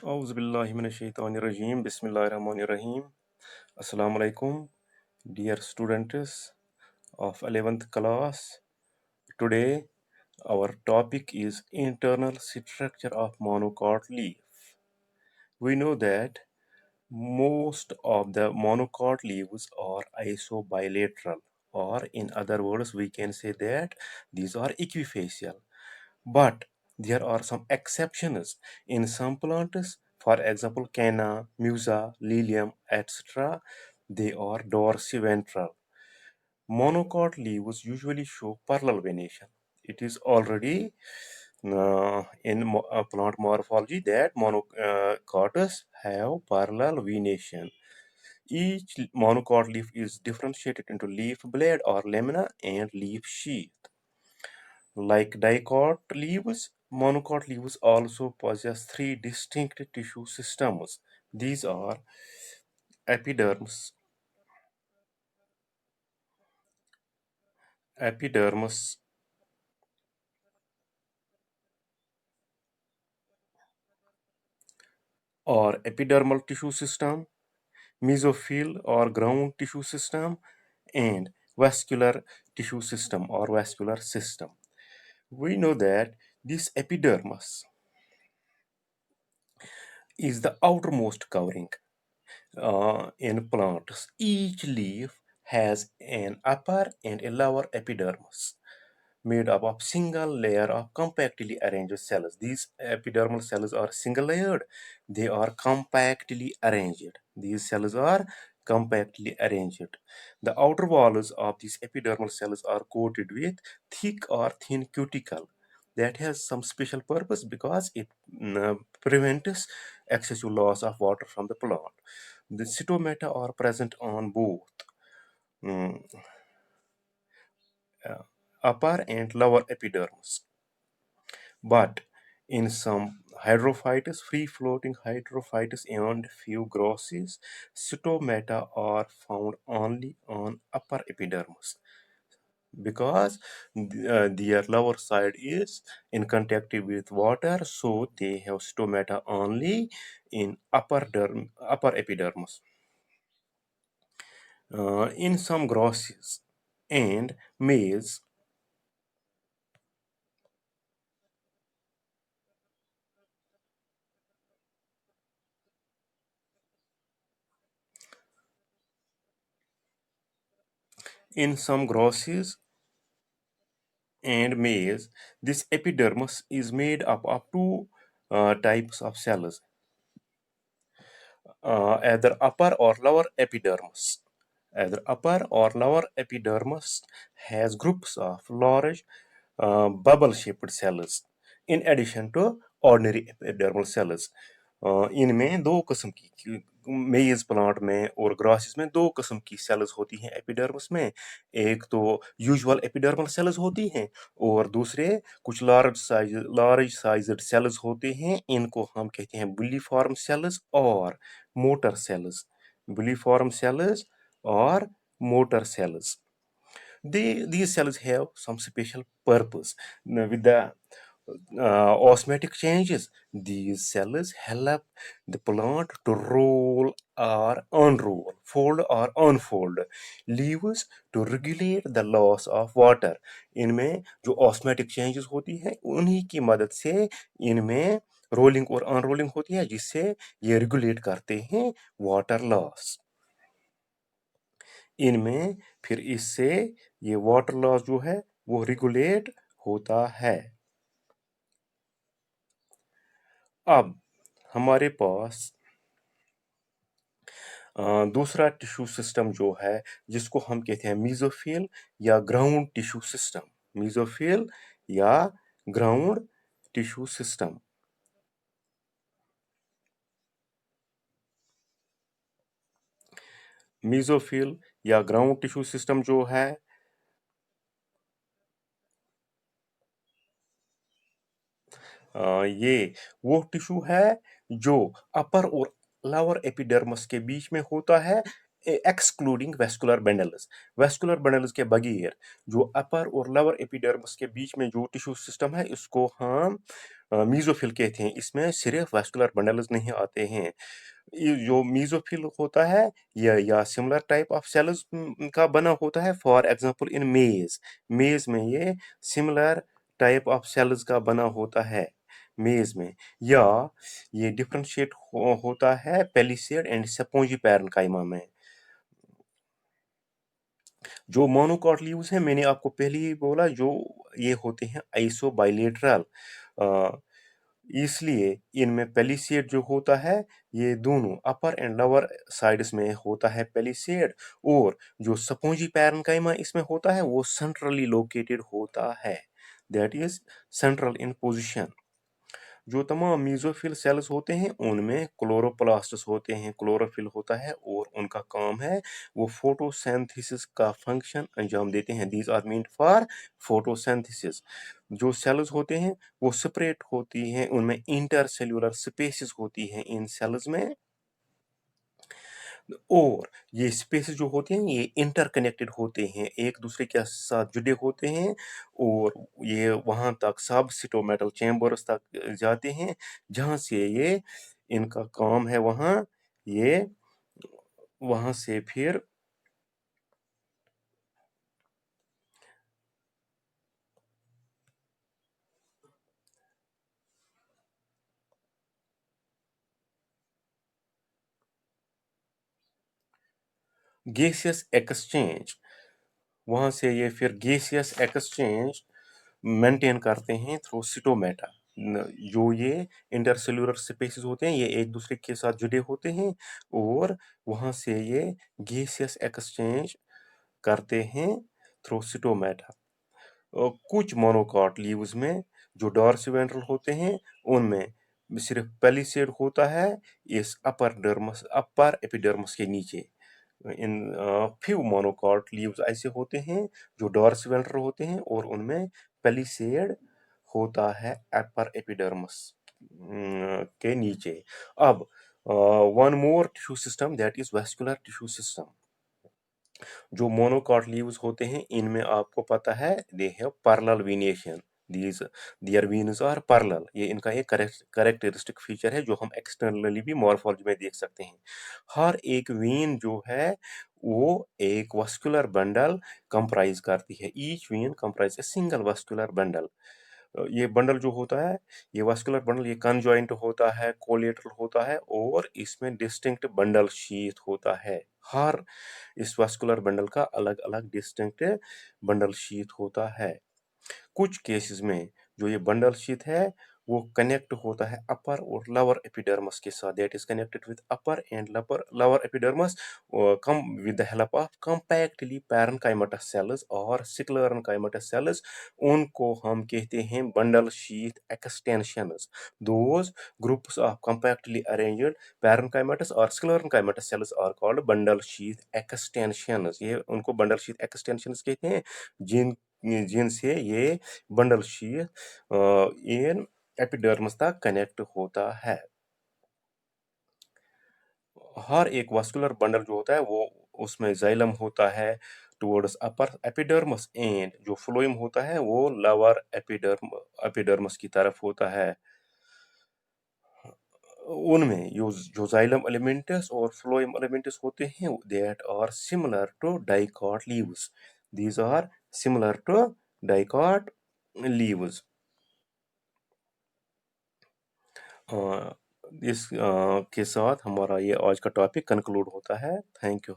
Auzubillahiminash-shaytanir-rajim. Bismillahir-rahmanir-rahim. Assalamu alaikum, dear students of 11th class. Today, our topic is internal structure of monocot leaf. We know that most of the monocot leaves are isobilateral, or in other words, we can say that these are equifacial. But there are some exceptions in some plants, for example, canna, musa, lilium, etc. They are dorsiventral. Monocot leaves usually show parallel venation. It is already in plant morphology that monocots have parallel venation. Each monocot leaf is differentiated into leaf blade or lamina and leaf sheath. Like dicot leaves, monocot leaves also possess three distinct tissue systems. These are epidermis, epidermis or epidermal tissue system, mesophyll or ground tissue system, and vascular tissue system or vascular system. We know that this epidermis is the outermost covering in plants. Each leaf has an upper and a lower epidermis made up of single layer of compactly arranged cells. These epidermal cells are single layered. They are compactly arranged. These cells are compactly arranged. The outer walls of these epidermal cells are coated with thick or thin cuticle that has some special purpose because it prevents excessive loss of water from the plant. The cytomata are present on both mm, uh, upper and lower epidermis. But in some hydrophytes, free-floating hydrophytes and few grasses, cytomata are found only on upper epidermis because their lower side is in contact with water, so they have stomata only in upper epidermis. In some grasses and maize, in some grasses and maize, this epidermis is made up of two types of cells, either upper or lower epidermis. Either upper or lower epidermis has groups of large bubble-shaped cells in addition to ordinary epidermal cells. इनमें दो किस्म की मेज plant में और grasses में दो किस्म की सेल्स होती हैं एपिडर्मिस में। एक तो यूजुअल एपिडर्मल सेल्स होती हैं और दूसरे कुछ लार्ज साइज्ड सेल्स होते हैं। इनको हम कहते हैं बुल्लीफॉर्म सेल्स और motor cells. Bulliform cells or motor cells. These cells have some special purpose. Now, with the osmotic changes, these cells help the plant to roll or unroll, fold or unfold leaves to regulate the loss of water. इनमें जो osmotic changes होती हैं उन्हीं की मदद से इनमें rolling और अनरोलिंग होती है जिससे ये रेगुलेट करते हैं वाटर लॉस। इनमें फिर इससे ये वाटर लॉस जो है वो रेगुलेट होता है। अब हमारे पास दूसरा टिश्यू सिस्टम जो है जिसको हम कहते हैं मीजोफिल या ग्राउंड टिश्यू सिस्टम। मीजोफिल या ग्राउंड टिश्यू सिस्टम। मीजोफिल या ग्राउंड टिश्यू सिस्टम जो है ये वो टिश्यू है जो अपर और लोअर एपिडर्मिस के बीच में होता है excluding vascular bundles. Vascular bundles के बगैर जो अपर और लोअर एपिडर्मिस के बीच में जो टिश्यू सिस्टम है इसको हम मीज़ोफिल कहते हैं। इसमें सिर्फ वैस्कुलर बंडल्स नहीं आते हैं। ये जो मीज़ोफिल होता है या सिमिलर टाइप ऑफ सेल्स का बना होता है। फॉर एग्जांपल इन मेज़, मेज़ में ये सिमिलर टाइप ऑफ सेल्स का बना होता है मेज़ में। या ये डिफरेंशिएट होता है पेलिसेड एंड स्पोंजी पैरेन्काइमा में। जो मोनोकॉट लीव्स हैं, मैंने आपको पहले ही बोला, जो ये होते हैं आइसोबाइलेटरल। अ, इसलिए इनमें पेलिसेड जो होता है, ये दोनों अपर एंड लोअर साइड्स में होता है पेलिसेड। और जो स्पोंजी पैरेन्काइमा इसमें होता है, वो सेंट्रली लोकेटेड होता है, that is central in position. जो तमाम मीज़ोफिल सेल्स होते हैं, उनमें क्लोरोप्लास्ट्स होते हैं, क्लोरोफिल होता है, और उनका काम है वो फोटोसिंथेसिस का फंक्शन अंजाम देते हैं। These are meant for photosynthesis. जो सेल्स होते हैं वो सेपरेट होती हैं, उनमें इंटरसेल्यूलर स्पेसेस होती हैं इन सेल्स में। और ये स्पेसेस जो होते हैं, ये इंटरकनेक्टेड होते हैं, एक दूसरे के साथ जुड़े होते हैं। और ये वहां तक सब सिटोमेटल चैम्बर्स तक जाते हैं, जहां से ये इनका काम है वहां, ये वहां से फिर गैसियस एक्सचेंज, वहां से ये फिर गैसियस एक्सचेंज मेंटेन करते हैं थ्रू सिटोमेटा। जो ये इंटरसेल्यूलर स्पेसेस होते हैं, ये एक दूसरे के साथ जुड़े होते हैं, और वहां से ये गैसियस एक्सचेंज करते हैं थ्रू सिटोमेटा। कुछ मोनोकॉट लीव्स में जो डॉर्सिवेंट्रल होते हैं, उनमें सिर्फ पेलिसेड होता है इस अपर एपिडर्मिस के नीचे। इन फ्यू मोनोकॉट लीव्स ऐसे होते हैं जो डॉर्सिवेंट्रल होते हैं, और उनमें पेलिसेड होता है अपर एपिडर्मिस के नीचे। अब one more tissue system, that is vascular tissue system. जो मोनोकॉट लीव्स होते हैं, इनमें आपको पता है they have parallel venation. These their veins are parallel. ये इनका एक कैरेक्टरिस्टिक फीचर है, जो हम एक्सटर्नली भी मॉर्फोलॉजी में देख सकते हैं। हर एक वेन जो है वो एक वस्कुलर बंडल कंप्राइज करती है। Each when comprise a single vascular bundle. ये बंडल जो होता है, ये वस्कुलर बंडल, ये कंजॉइंट होता है, कोलेटरल होता है, और इसमें डिस्टिंक्ट बंडल शीथ होता है। हर इस वस्कुलर बंडल का अलग अलग डिस्टिंक्ट बंडल शीथ होता है। कुछ केसेस में जो ये बंडल शीथ है, वो कनेक्ट होता है अपर और लोअर एपिडर्मस के साथ, that is connected with upper and lower epidermis, come with the help of compactly parenchymatous sales और स्क्लेरेन्काइमेटस सेल्स। उनको हम कहते हैं bundle sheath extensions. Those groups of compactly arranged parenchymatous और sclerenchymatous cells are called bundle sheath extensions। ये उनको bundle sheath extensions कहते हैं, जिन जिनसे ये बंडल शीथ इन एपिडर्मिस तक कनेक्ट होता है। हर एक वास्कुलर बंडल जो होता है, वो उसमें जाइलम होता है टुवर्ड्स अपर एपिडर्मिस, एंड जो फ्लोएम होता है वो लोअर एपिडर्मिस की तरफ होता है। उनमें जो जाइलम एलिमेंटस और फ्लोएम एलिमेंटस होते हैं, that are similar to dicot leaves. These are similar to dicot leaves. इस के साथ हमारा ये आज का टॉपिक कंक्लूड होता है। Thank you.